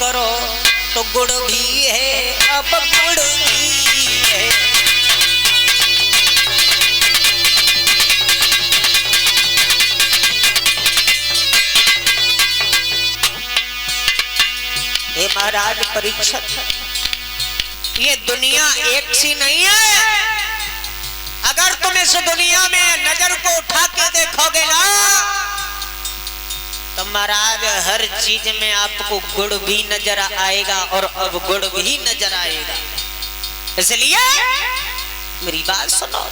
करो तो गुड़ भी है, अब गुड़ भी है। हे महाराज परीक्षित, ये दुनिया एक सी नहीं है। अगर तुम इस दुनिया में नजर को उठा के देखोगे ना तो महाराज हर चीज में आपको गुड़ भी नजर आएगा और अवगुण भी नजर आएगा। इसलिए मेरी बात सुनो।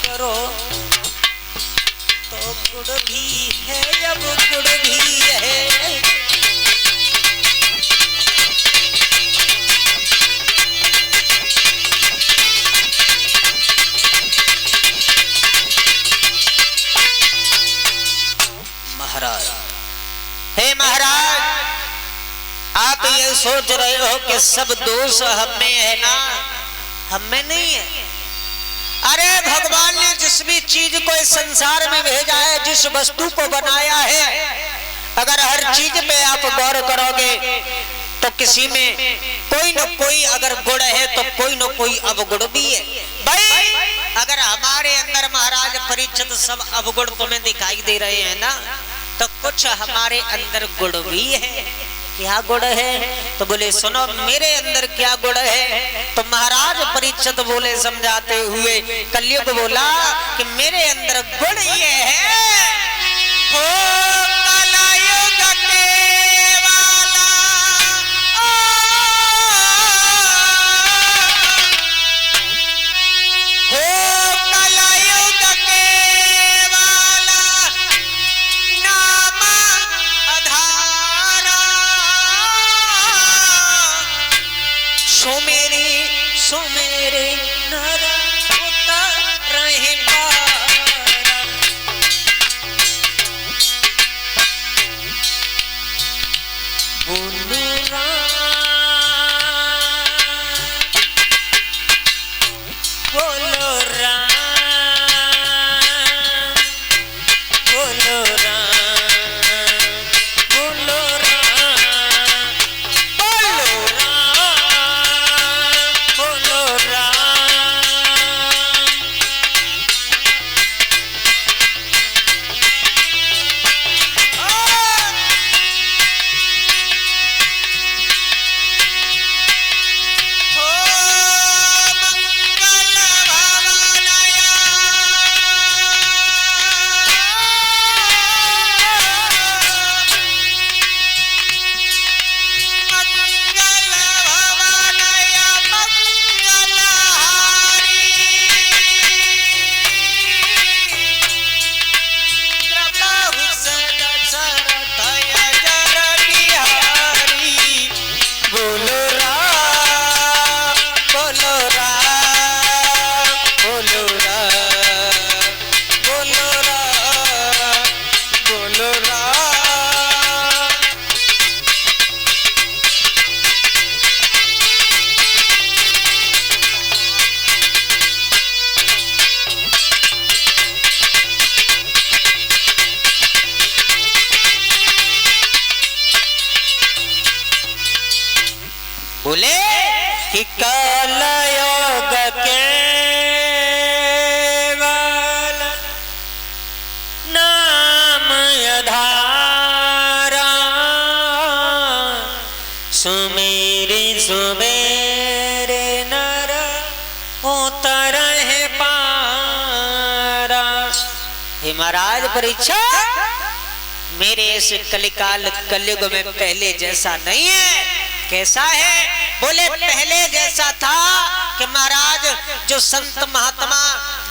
करो तो गुड़ भी है, अब गुड़ भी है। महाराज, हे महाराज, आप ये सोच रहे हो कि सब दोष हम में है ना? हम में नहीं है। अरे भगवान ने जिस भी चीज को इस संसार में भेजा है, जिस वस्तु को बनाया है, अगर हर चीज पे आप गौर करोगे तो किसी में कोई न कोई अगर गुण है तो कोई न कोई अवगुण भी है। भाई अगर हमारे अंदर महाराज परीक्षित सब अवगुण तुम्हें दिखाई दे रहे हैं ना, तो कुछ हमारे अंदर गुण भी है। क्या गुण है? तो बोले सुनो मेरे अंदर क्या गुण है। तो महाराज परीक्षित बोले समझाते हुए, कलयुग बोला कि मेरे अंदर गुण ये है, हो कलयुग के वाला, हो कलयुग के वाला नाम आधारा, सो मेरे नर उतर रहे पारा। बोलो राम, बोलो राम, बोलो राम, बोलो राम, बोलो राम, बोलो राम। बोले कि कलयुग केवल नाम आधारा, सुमेरे सुमेरे नर उतर है पारा। हे महाराज परीक्षा, मेरे इस कलिकाल कलयुग में पहले जैसा नहीं है। कैसा है? बोले पहले जैसा था कि महाराज जो संत महात्मा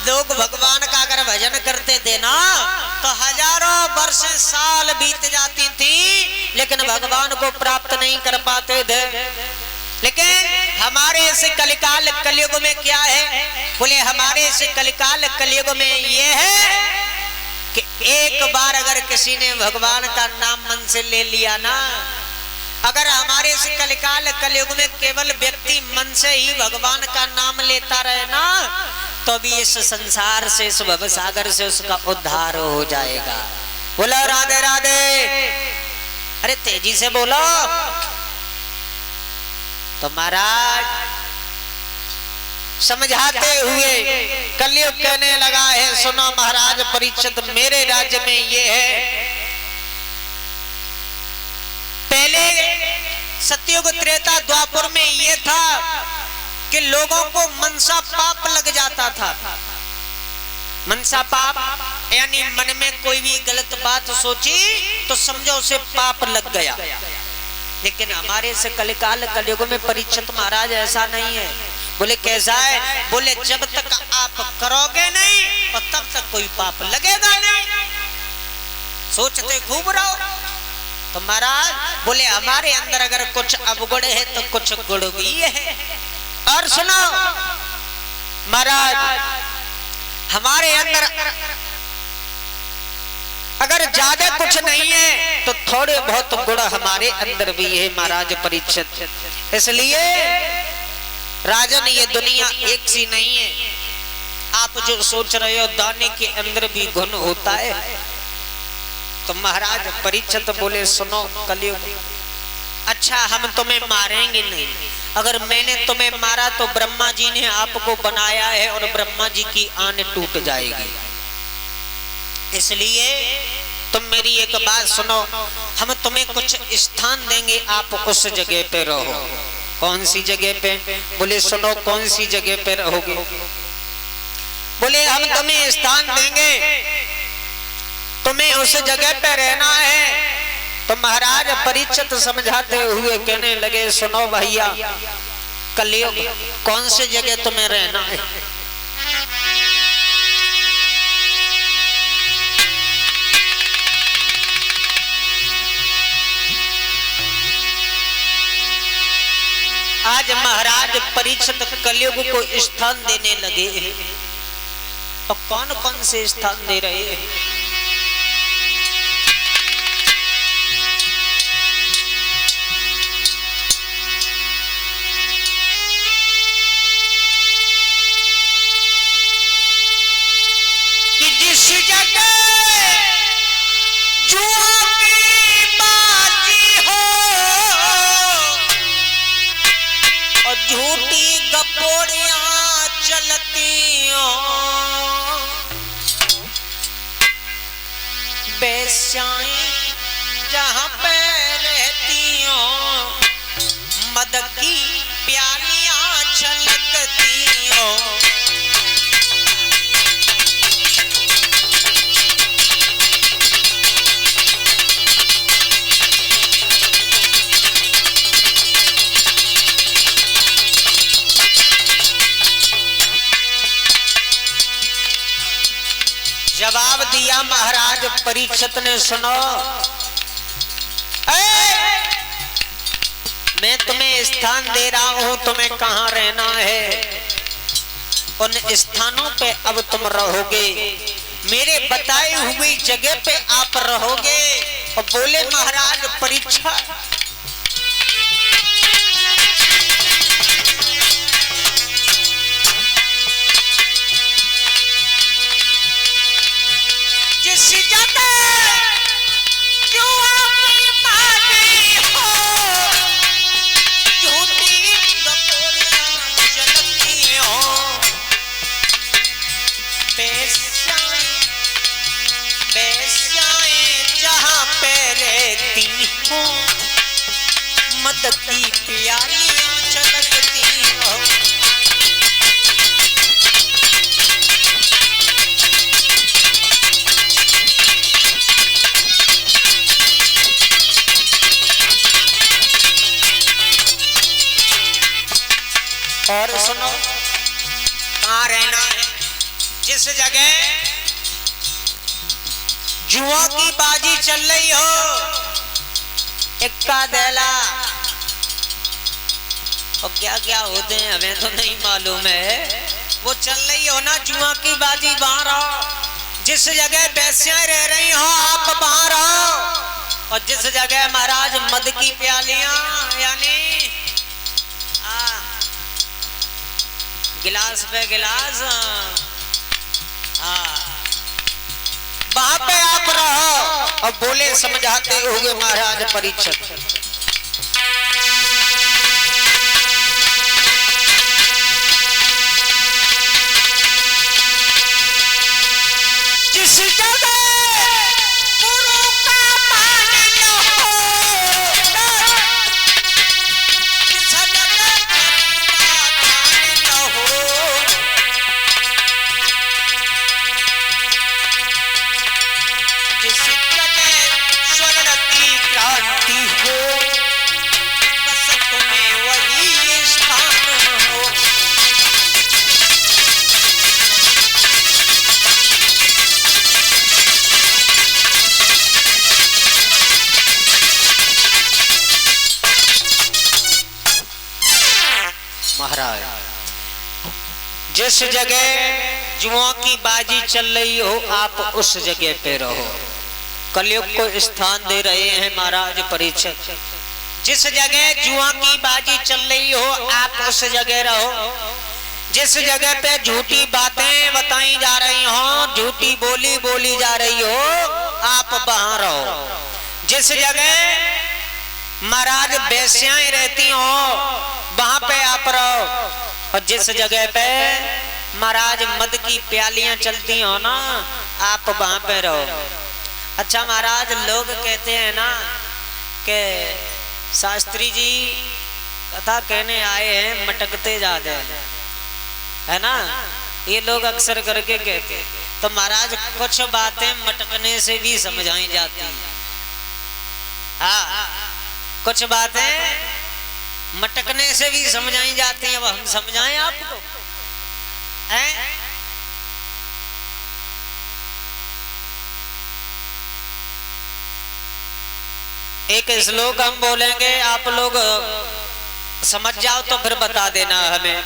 लोग भगवान का अगर भजन करते थे ना, तो हजारों वर्ष साल बीत जाती थी, लेकिन भगवान को प्राप्त नहीं कर पाते थे। लेकिन हमारे इस कलिकाल कलयुग में क्या है, बोले हमारे इस कलिकाल कलयुग में ये है कि एक बार अगर किसी ने भगवान का नाम मन से ले लिया ना, अगर हमारे इस कलिकाल कलयुग में केवल व्यक्ति मन से ही भगवान का नाम लेता रहे ना, तो भी इस संसार से, इस भव सागर से उसका उद्धार हो जाएगा। बोलो राधे राधे। अरे तेजी से बोलो। तो महाराज समझाते हुए कलयुग कहने लगा है, सुनो महाराज परीक्षित, मेरे राज्य में ये है, पहले सतयुग त्रेता द्वापर में ये था कि लोगों को मनसा पाप लग जाता था। मनसा पाप यानी मन में कोई भी गलत बात सोची तो समझो उसे पाप लग गया। लेकिन हमारे से कलिकाल कलयुग में परीक्षित महाराज ऐसा नहीं है। बोले कैसा है? बोले जब तक आप करोगे नहीं और तब तक कोई पाप लगेगा नहीं। सोचते खूब रहो। तो महाराज बोले हमारे अंदर अगर कुछ अवगुण है तो कुछ गुण भी है। और सुनो महाराज, हमारे अंदर अगर ज्यादा कुछ नहीं है तो थोड़े बहुत गुण हमारे अंदर भी है महाराज परीक्षित। इसलिए राजन ये दुनिया एक सी नहीं है। आप जो सोच रहे हो दाने के अंदर भी गुण होता है। तो महाराज परीक्षित बोले सुनो कलयुग, अच्छा हम तुम्हें मारेंगे नहीं। अगर मैंने तुम्हें मारा तो ब्रह्मा जी ने आपको बनाया है और ब्रह्मा जी की आन टूट जाएगी। इसलिए तुम मेरी एक बात सुनो, हम तुम्हें कुछ स्थान देंगे, आप उस जगह पे रहो। कौन सी जगह पे? बोले सुनो कौन सी जगह पे रहोगे? बोले हम तुम्हें स्थान देंगे, तुम्हें उस जगह पे रहना है। तो महाराज परीक्षित समझाते हुए कहने लगे सुनो भैया कलयुग, कौन सी जगह तुम्हें रहना है? आज महाराज परीक्षित कलयुग को स्थान देने लगे हैं। तो कौन कौन से स्थान दे रहे हैं? कि जिस जगह जुआ की बाजी हो और झूठी गपोड़ियां चलती हो, बेस्याएं जहां पे रहती हो, मद की प्यालियां छलकती हो, जवाब दिया महाराज परीक्षित ने सुनो, मैं तुम्हें स्थान दे रहा हूं, तुम्हें कहां रहना है उन स्थानों पे अब तुम रहोगे, मेरे बताई हुई जगह पे आप रहोगे। और बोले महाराज परीक्षा, जिस जगह जुआ की बाजी हो, झूठी गपोड़ियां चलती हो, बेस्याएं जहां पे रहती हो, मद की प्यालियां छलकती हो, और सुनो कहां रहना है? जिस जगह जुआ की बाजी चल रही हो, इक्का दैला और क्या क्या होते हैं हमें तो नहीं मालूम है। वो चल रही हो ना जुआ की बाजी, वहां रहो। जिस जगह वैश्याएं रह रही हो आप वहां रहो। और जिस जगह महाराज मद की प्यालियां यानी गिलास पे गिलास, वहां पे आप रहो। और बोले समझाते हुए महाराज परीक्षित, जिस जगह गुरु का मान न हो, जिस जगह मान न हो, जिस जगह स्वर्ण की क्रांति हो, बस तुम्हें वही स्थान हो। महाराज जिस जगह जुआ की बाजी चल रही हो आप उस जगह पे रहो। कलयुग को स्थान दे रहे हैं महाराज परीक्षित। जिस जगह जुआ की बाजी चल रही हो आप उस जगह रहो। जिस जगह पे झूठी बातें बताई जा रही हो, झूठी बोली बोली जा रही हो, आप वहां रहो। जिस जगह महाराज वैश्याएं रहती हो वहां पे आप रहो। और जिस जगह पे महाराज मद की प्यालियां चलती हो ना आप वहां पे रहो। अच्छा महाराज लोग कहते हैं ना कि शास्त्री जी कथा कहने आए हैं मटकते ज्यादा है ना, ये लोग अक्सर करके कहते हैं। तो महाराज कुछ बातें मटकने से भी समझाई जाती हैं। हाँ, कुछ बातें मटकने से भी समझाई जाती हैं। अब हम समझाएं आपको हैं? एक श्लोक हम बोलेंगे, आप लोग समझ जाओ तो फिर बता देना हमें।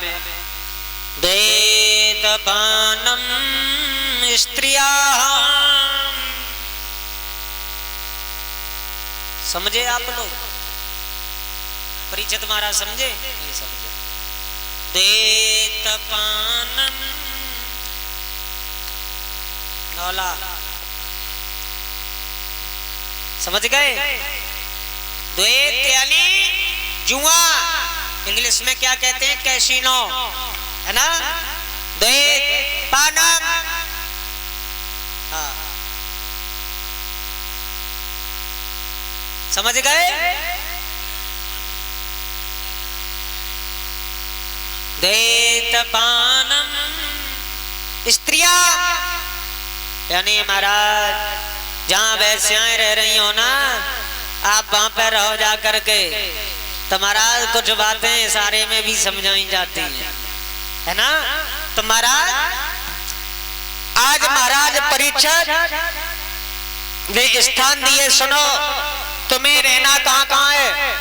द्वैतपानम स्त्रिया, समझे आप लोग? परीक्षित महाराज समझे? नहीं समझे। द्वैतपानम नौला समझ गए? द्वैत यानी जुआ, इंग्लिश में क्या कहते हैं? कैसीनो, है ना? द्वैत पानम, हाँ समझ गए? द्वैतपानम स्त्रिया यानी महाराज जहां वैश्याएं रह रही हो ना आप वहां पर रहो जा करके। तो महाराज कुछ बातें इशारे में भी समझाई जाती हैं, है ना? तो महाराज आज महाराज परीक्षित ने स्थान दिए, सुनो तुम्हें रहना कहाँ कहाँ है।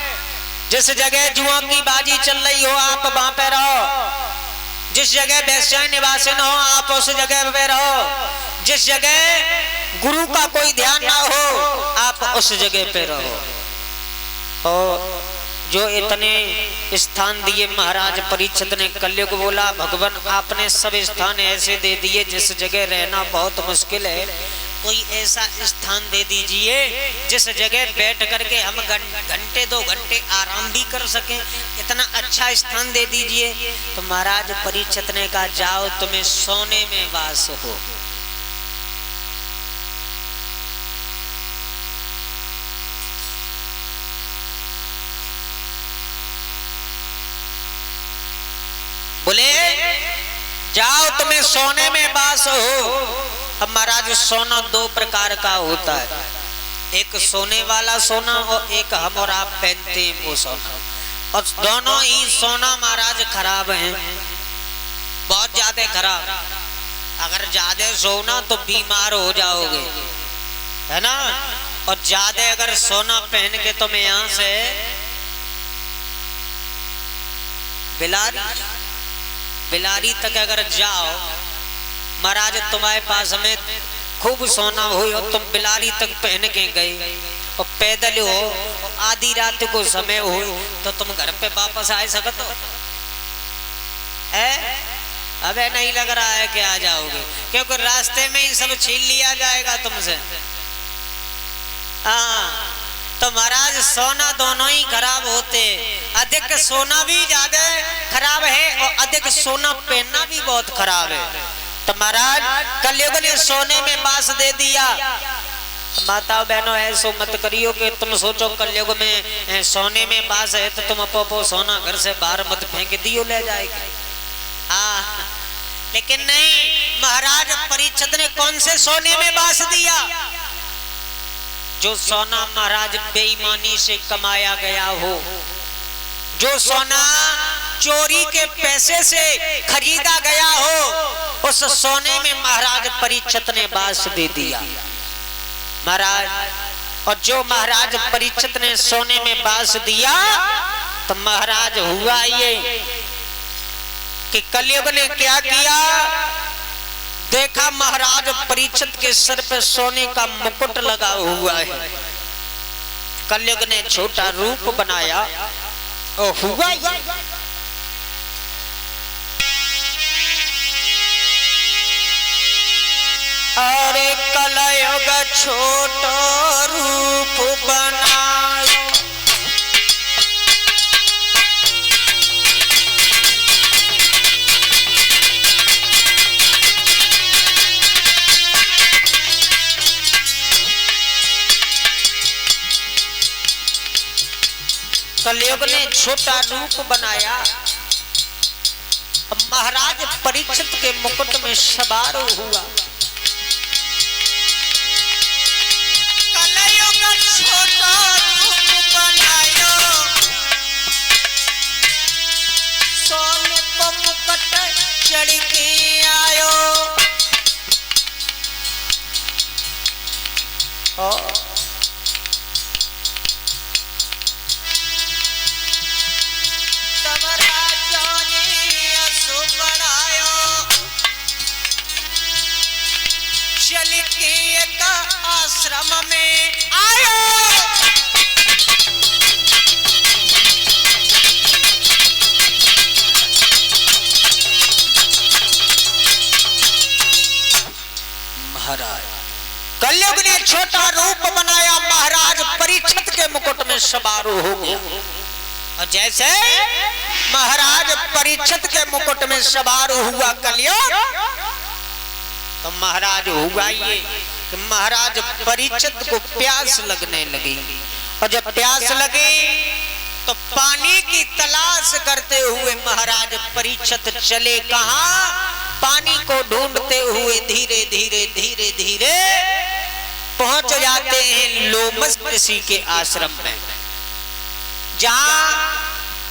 जिस जगह जुआ की बाजी चल रही हो आप वहां पे रहो। जिस जगह वैश्याएं निवासिन हो आप उस जगह पे रहो। जिस जगह गुरु का कोई ध्यान ना हो आप उस जगह पे रहो। और जो इतने स्थान दिए महाराज परीक्षित ने, कलयुग बोला भगवान आपने सब स्थान ऐसे दे दिए जिस जगह रहना बहुत मुश्किल है, कोई ऐसा स्थान दे दीजिए जिस जगह बैठ करके हम घंटे 2 घंटे आराम भी कर सकें, इतना अच्छा स्थान दे दीजिए। तो महाराज परीक्षित ने कहा जाओ तुम्हें सोने में वास हो। बोले जाओ तुम्हें सोने में वास हो। अब महाराज सोना 2 प्रकार का होता है, एक सोने वाला सोना और एक हम और आप पहनते हैं वो सोना। और दोनों ही सोना महाराज खराब हैं, बहुत ज्यादा खराब। अगर ज्यादा सोना तो बीमार हो जाओगे, है ना? और ज्यादा अगर सोना पहन के तुम्हें यहां से बिलारी बिलारी तक अगर जाओ, महाराज तुम्हारे पास में खूब सोना हुई और तुम बिलारी तक पहन के गए और पैदल हो, आधी रात को समय हो, तो तुम घर पे वापस आ सकते हो? अबे नहीं लग रहा है कि आ जाओगे, क्योंकि रास्ते में ही सब छीन लिया जाएगा तुमसे। हाँ, तो महाराज सोना दोनों ही खराब होते, अधिक सोना भी ज्यादा खराब है और अधिक सोना पहनना भी बहुत खराब है। तो महाराज कलयुग ने सोने में बास दे दिया। माता बहनों ऐसो मत करियो कि तुम सोचो कलयुग में सोने में बास है तो तुम अपो सोना घर से बाहर मत फेंक दियो, ले जाएगी। हाँ, लेकिन नहीं, महाराज परीक्षित ने कौन से सोने में बास दिया? जो सोना महाराज बेईमानी से कमाया गया हो, जो सोना चोरी के पैसे से खरीदा गया हो, उस सोने में महाराज परीक्षित ने बास दे दिया। महाराज, और जो महाराज परीक्षित ने सोने में बास दिया, तो महाराज हुआ ये कि कलयुग ने क्या किया? देखा महाराज परीक्षित के सर पे सोने का मुकुट लगा हुआ है। कलयुग ने छोटा रूप बनाया और हुआ अरे कलयुग छोटा रूप बनाया, कलयुग ने छोटा रूप बनाया। महाराज परीक्षित के मुकुट में सवार हुआ। कलयुग छोटा रूप बनायो, सोने को मुकुट चढ़ के आयो। चल के एक आश्रम में आयो, महाराज कलयुग ने छोटा रूप बनाया। महाराज परीक्षित के मुकुट में सवार हो गया। और जैसे महाराज परीक्षित के मुकुट में सवार हुआ कलयुग, तो महाराज हुआ ये कि महाराज परीक्षित को प्यास लगने लगी। और जब प्यास लगी तो पानी की तलाश करते हुए महाराज परीक्षित चले कहां? पानी को ढूंढते हुए धीरे धीरे धीरे धीरे पहुंच जाते हैं लोमस ऋषि के आश्रम में, जहां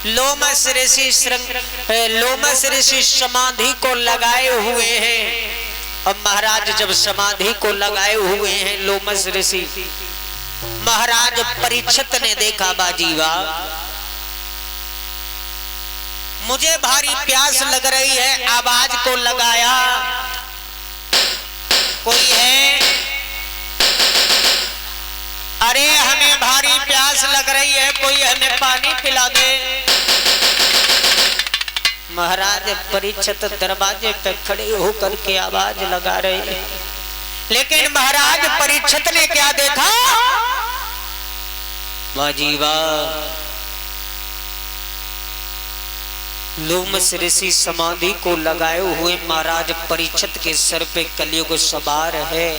लोमस ऋषि समाधि को लगाए हुए हैं। और महाराज जब समाधि को लगाए हुए हैं लोमस ऋषि, महाराज परीक्षित ने देखा बाजी वाह, मुझे भारी प्यास लग रही है, आवाज को लगाया, कोई है? अरे हमें भारी प्यास लग रही है, कोई हमें पानी पिला दे। महाराज परीक्षित दरवाजे पे खड़े होकर के आवाज लगा रहे हैं, लेकिन महाराज परीक्षित ने क्या देखा? बाजी वाह, लोमस ऋषि समाधि को लगाए हुए महाराज परीक्षित के सर पे कलयुग सवार है।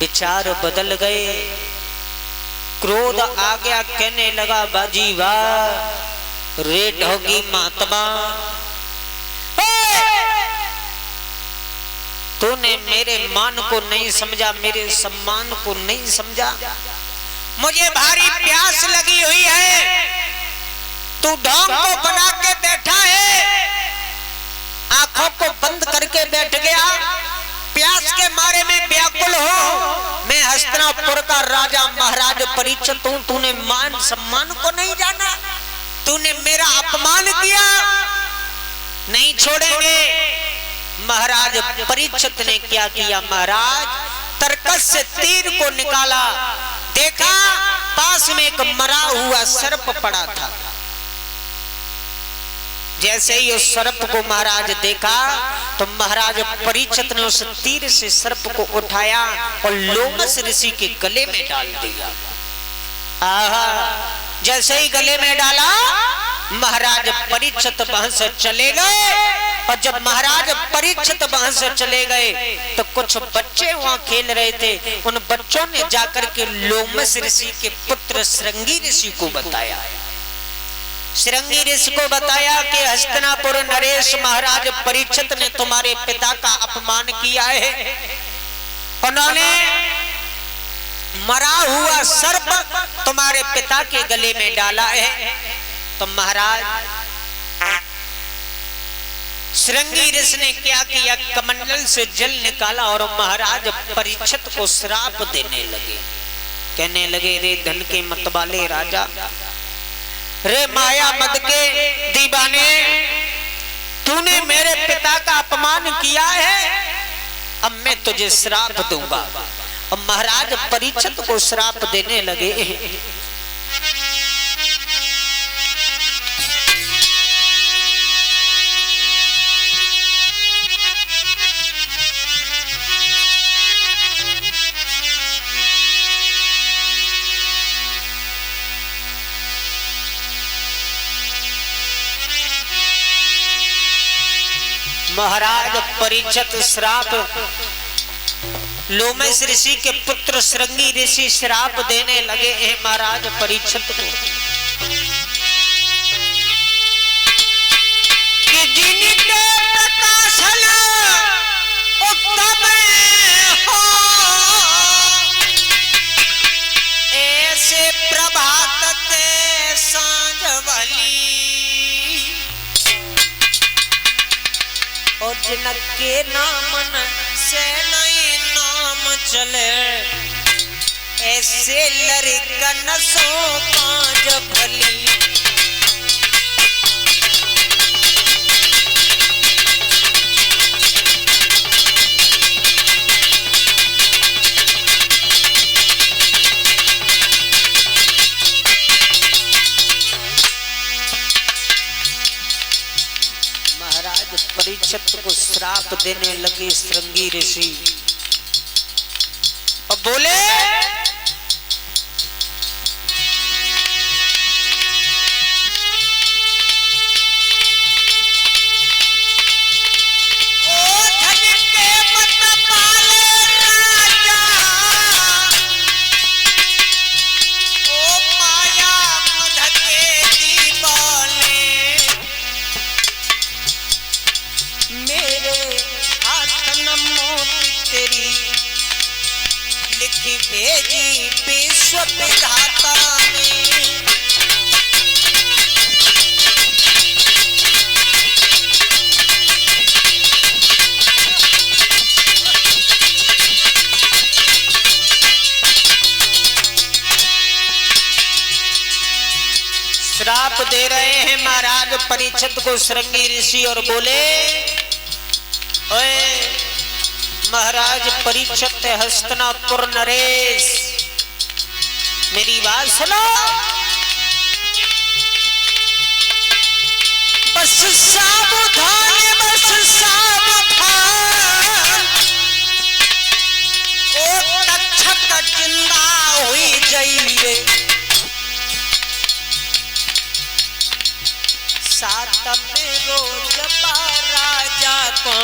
विचार बदल गए, क्रोध आ गया, कहने लगा बाजी वाह, रेड होगी महात्मा, तूने मेरे मान को नहीं समझा, मेरे सम्मान को नहीं समझा। मुझे भारी प्यास लगी हुई है, तू ढोंग को बना के बैठा है, आंखों को बंद करके बैठ गया, प्यास के मारे में व्याकुल हो। मैं हस्तिनापुर का राजा महाराज परीक्षित हूं, तूने मान सम्मान को नहीं जाना, तूने मेरा अपमान किया, नहीं छोड़ेंगे। महाराज परीक्षित ने क्या किया, महाराज तरकस से तीर को निकाला, देखा पास में एक मरा हुआ सर्प पड़ा था। जैसे ही उस सर्प को महाराज देखा तो महाराज परीक्षित ने उस तीर से सर्प को उठाया और लोमस ऋषि के गले में डाल दिया। जैसे ही गले में डाला महाराज परीक्षित वहां से चले गए। और जब महाराज परीक्षित वहां से चले गए तो कुछ बच्चे वहां खेल रहे थे। उन बच्चों ने जाकर के लोमस ऋषि के पुत्र श्रृंगी ऋषि को बताया। श्रृंगी ऋषि को बताया कि हस्तिनापुर नरेश महाराज परीक्षित ने तुम्हारे पिता का अपमान किया है। उन्होंने मरा हुआ सर्प तुम्हारे पिता के गले में डाला है। तो महाराज श्रृंगी ऋषि ने क्या किया, कमंडल से जल निकाला और महाराज परीक्षित को श्राप देने लगे। कहने लगे, रे धन के मतवाले राजा, रे माया मद के दीवाने, तूने मेरे पिता का अपमान किया है, अब मैं तुझे श्राप दूंगा। और महाराज परीक्षित को श्राप देने लगे। महाराज परीक्षित श्राप, लोमस ऋषि के पुत्र श्रृंगी ऋषि श्राप देने लगे हैं महाराज परीक्षित को कि जिनके प्रकाशन उत्तम हो, ऐसे प्रभात के सांझ भली, और जिनके नामन से नहीं नाम चले, ऐसे लड़कन सो पांच भली। परीक्षित को श्राप देने लगे श्रृंगी ऋषि और बोले, ओ धन के मतवाले राजा, ओ माया मद के दीवाने, मेरे हाथ न मोती तेरी लिखी भेजी विश्व विधाता ने। श्राप दे रहे हैं महाराज परीक्षित को श्रृंगी ऋषि और बोले, ओए महाराज परीक्षित हस्तिनापुर नरेश, मेरी बात सुनो, बस सावधान, बस सावधान, ओ तक्षक जिंदा हुई जाइए, साथ में रोज राजा को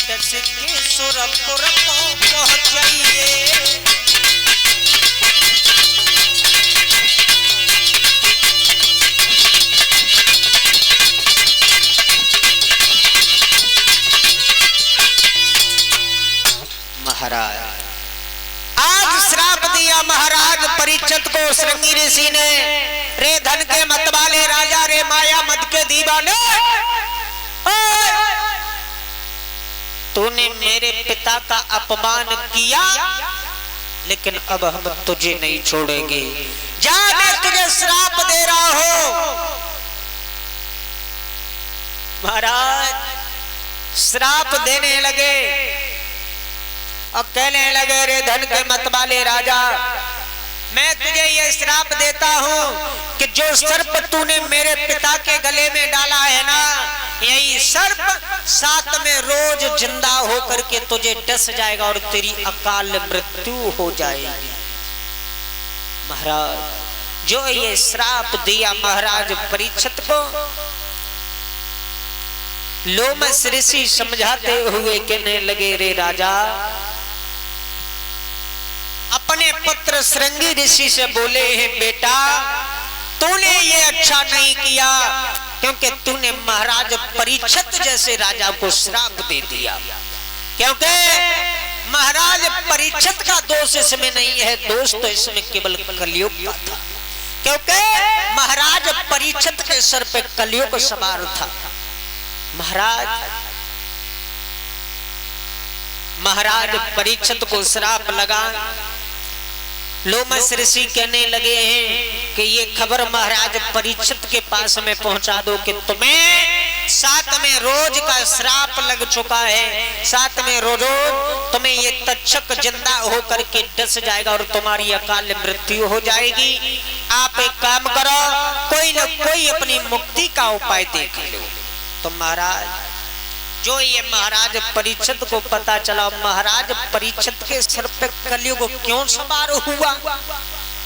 दस के सुरपुर को पहुंचाइए। महाराज आज श्राप दिया महाराज परीक्षित को श्रृंगी ऋषि ने, रे धन के मतवाले राजा, रे माया मद के दीवाने, तूने मेरे पिता का अपमान किया, लेकिन अब हम तुझे नहीं छोड़ेंगे। जा, मैं तुझे श्राप दे रहा हूं, महाराज श्राप देने लगे और कहने लगे, रे धन के मत वाले राजा, मैं तुझे ये श्राप देता हूं कि जो सर्प तूने मेरे पिता के गले में डाला है ना, यही सर्प साथ में रोज जिंदा होकर के तुझे डस जाएगा और तेरी अकाल मृत्यु हो जाएगी। महाराज जो ये श्राप दिया महाराज परीक्षित को, लोमस ऋषि समझाते हुए कहने लगे, रे राजा, अपने पुत्र श्रृंगी ऋषि से बोले हैं, बेटा तूने ये अच्छा नहीं किया, क्योंकि तूने महाराज परीक्षित जैसे राजा को श्राप दे दिया। क्योंकि महाराज परीक्षित का दोष इसमें नहीं है, दोष तो इसमें केवल कलयुग का था। क्योंकि महाराज परीक्षित के सर पे कलयुग सवार था। महाराज परीक्षित को श्राप लगा। लोमस ऋषि कहने लगे हैं कि ये खबर महाराज परीक्षित के पास में पहुंचा दो कि तुम्हें साथ में रोज का श्राप लग चुका है, साथ में रोज तुम्हें ये तक्षक जिंदा होकर के डस जाएगा और तुम्हारी अकाल मृत्यु हो जाएगी। आप एक काम करो, कोई न कोई अपनी मुक्ति का उपाय देख लो। तो महाराज जो ये महाराज परीक्षित को पता चला, महाराज परीक्षित के सर पे कलयुग क्यों सवार हुआ,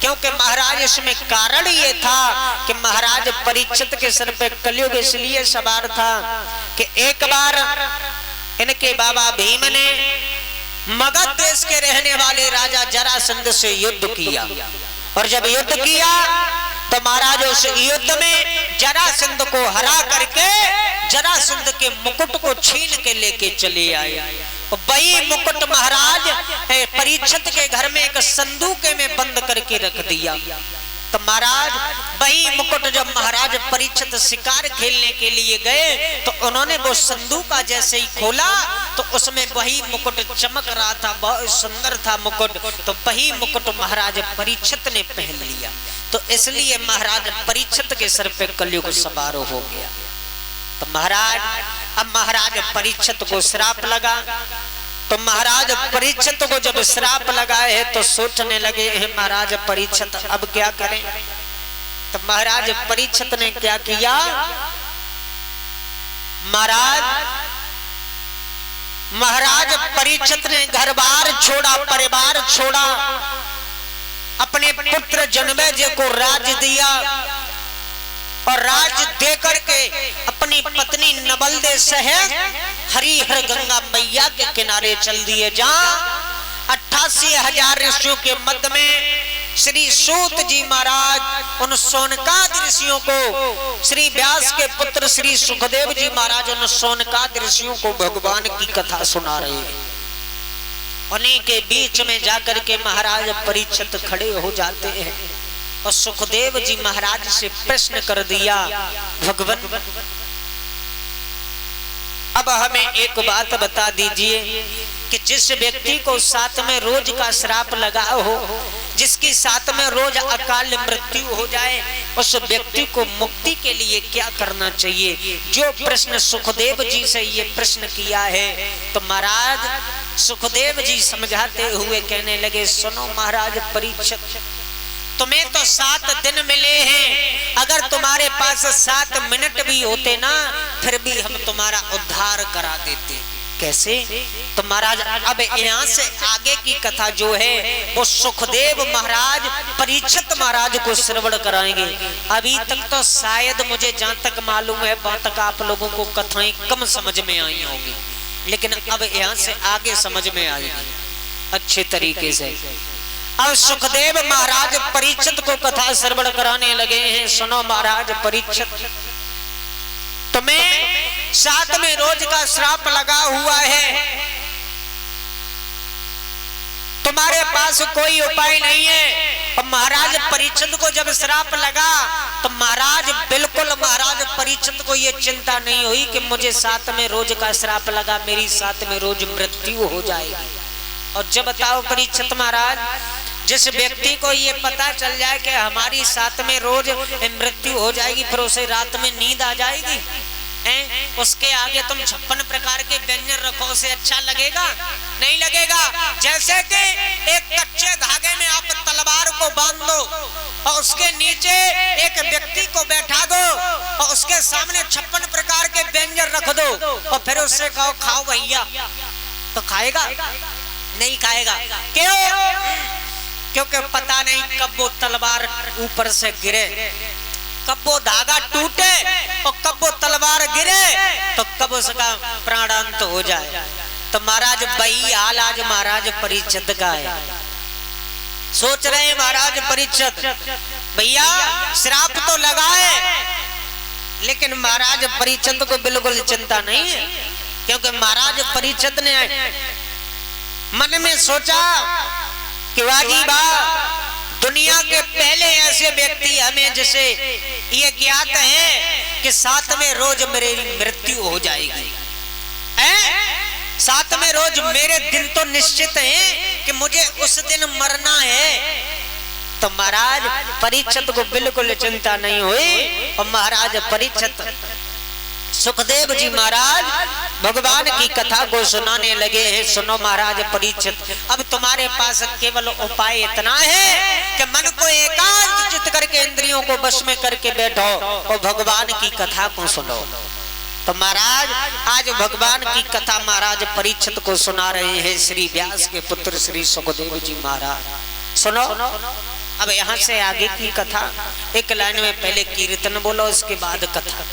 क्योंकि महाराज इसमें कारण ये था कि महाराज परीक्षित के सर पे कलयुग इसलिए सवार था कि एक बार इनके बाबा भीम ने मगध देश के रहने वाले राजा जरासंध से युद्ध किया, और जब युद्ध किया तो महाराज उस युद्ध में जरासंध को हरा करके जरासंध के मुकुट को छीन के लेके चले आए। वही मुकुट महाराज परीक्षित के घर में एक संदूक में बंद करके रख दिया। तो महाराज वही मुकुट जब महाराज परीक्षित शिकार खेलने के लिए गए तो उन्होंने वो संदूक जैसे ही खोला तो उसमें वही मुकुट चमक रहा था, बहुत सुंदर था मुकुट। तो वही मुकुट महाराज परीक्षित ने पहन लिया। तो इसलिए महाराज परीक्षित के सर पे कलयुग सवार हो गया। तो महाराज परीक्षित को श्राप लगा। तो महाराज परीक्षित को जब श्राप लगा है तो सोचने लगे हैं महाराज परीक्षित अब क्या करें। तो महाराज परीक्षित ने क्या किया, महाराज परीक्षित ने घर बार छोड़ा, परिवार छोड़ा, अपने पुत्र जन्मेजय को राज दिया और राज दे करके अपनी पत्नी नबलदे सहित हरिहर गंगा मैया के किनारे चल दिए, जहां 88,000 ऋषियों के मध्य में श्री सूत जी महाराज उन सोनकाद ऋषियों को, श्री व्यास के पुत्र श्री सुखदेव जी महाराज उन सोनकाद ऋषियों को भगवान की कथा सुना रहे हैं। उन्हीं के बीच में जाकर के महाराज परीक्षित खड़े हो जाते हैं और सुखदेव जी महाराज से प्रश्न कर दिया, भगवान अब हमें एक बात बता दीजिए कि जिस व्यक्ति को साथ में रोज का श्राप लगा हो, जिसकी साथ में रोज अकाल मृत्यु हो जाए, उस व्यक्ति को मुक्ति के लिए क्या करना चाहिए। जो प्रश्न सुखदेव जी से ये प्रश्न किया है तो महाराज सुखदेव जी समझाते हुए कहने लगे, सुनो महाराज परीक्षित, तुम्हें तो 7 दिन मिले हैं, अगर तुम्हारे पास 7 मिनट भी होते ना फिर भी हम तुम्हारा उद्धार करा देते। कैसे? तो महाराज अब यहाँ से आगे की कथा जो है वो सुखदेव महाराज परीक्षित महाराज को श्रवण कराएंगे। अभी तक तो शायद मुझे जहाँ तक मालूम है वहां तक आप लोगों को कथाएं कम समझ में आई होंगी, लेकिन अब यहाँ से आगे समझ में आएगी अच्छे तरीके से। अब सुखदेव महाराज परीक्षित को कथा श्रवण कराने लगे हैं। सुनो महाराज परीक्षित, तुम्हें साथ में रोज का श्राप लगा हुआ है, तुम्हारे पास कोई उपाय नहीं है। और महाराज परीक्षित को जब श्राप लगा तो महाराज बिल्कुल महाराज परीक्षित को ये चिंता नहीं हुई कि मुझे साथ में रोज का श्राप लगा, मेरी साथ में रोज मृत्यु हो जाएगी। और जब बताओ परीक्षित महाराज, जिस व्यक्ति को ये पता चल जाए कि हमारी साथ में रोज मृत्यु हो जाएगी फिर उसे रात में नींद आ जाएगी? उसके आगे तुम 56 प्रकार के व्यंजन रखो, उसे अच्छा लगेगा? नहीं लगेगा। जैसे कि एक कच्चे धागे में आप तलवार को बांध दो और उसके नीचे एक व्यक्ति को बैठा दो और उसके सामने 56 प्रकार के व्यंजन रख दो और फिर उससे कहो खाओ भैया, तो खाएगा? नहीं खाएगा। क्यों? क्योंकि पता नहीं कब वो तलवार ऊपर से गिरे, कब वो धागा टूटे और कब वो तलवार गिरे तो कब उसका प्राणांत हो जाए। तो महाराज वही हाल आज महाराज परीक्षित का है। सोच रहे हैं महाराज परीक्षित भैया श्राप तो लगा है, लेकिन महाराज परीक्षित को बिल्कुल चिंता नहीं है, क्योंकि महाराज परीक्षित ने मन में सोचा कि वाजी बा, दुनिया के पहले ऐसे व्यक्ति हमें जिसे ये ज्ञात है कि 7वें रोज मेरी मृत्यु हो जाएगी, है 7वें रोज मेरे दिन तो निश्चित है कि मुझे उस दिन मरना है। तो महाराज परीक्षित को बिल्कुल चिंता नहीं हुई और महाराज परीक्षित सुखदेव जी महाराज भगवान की कथा को सुनाने लगे हैं। सुनो महाराज परीक्षित, अब तुम्हारे पास केवल उपाय इतना है कि मन को एकाग्रचित करके इंद्रियों को वश में करके बैठो और भगवान की कथा को सुनो। तो महाराज आज भगवान की कथा महाराज परीक्षित को सुना रहे हैं श्री व्यास के पुत्र श्री सुखदेव जी महाराज। सुनो अब यहाँ से आगे की कथा, एक लाइन में पहले कीर्तन बोलो, उसके बाद कथा।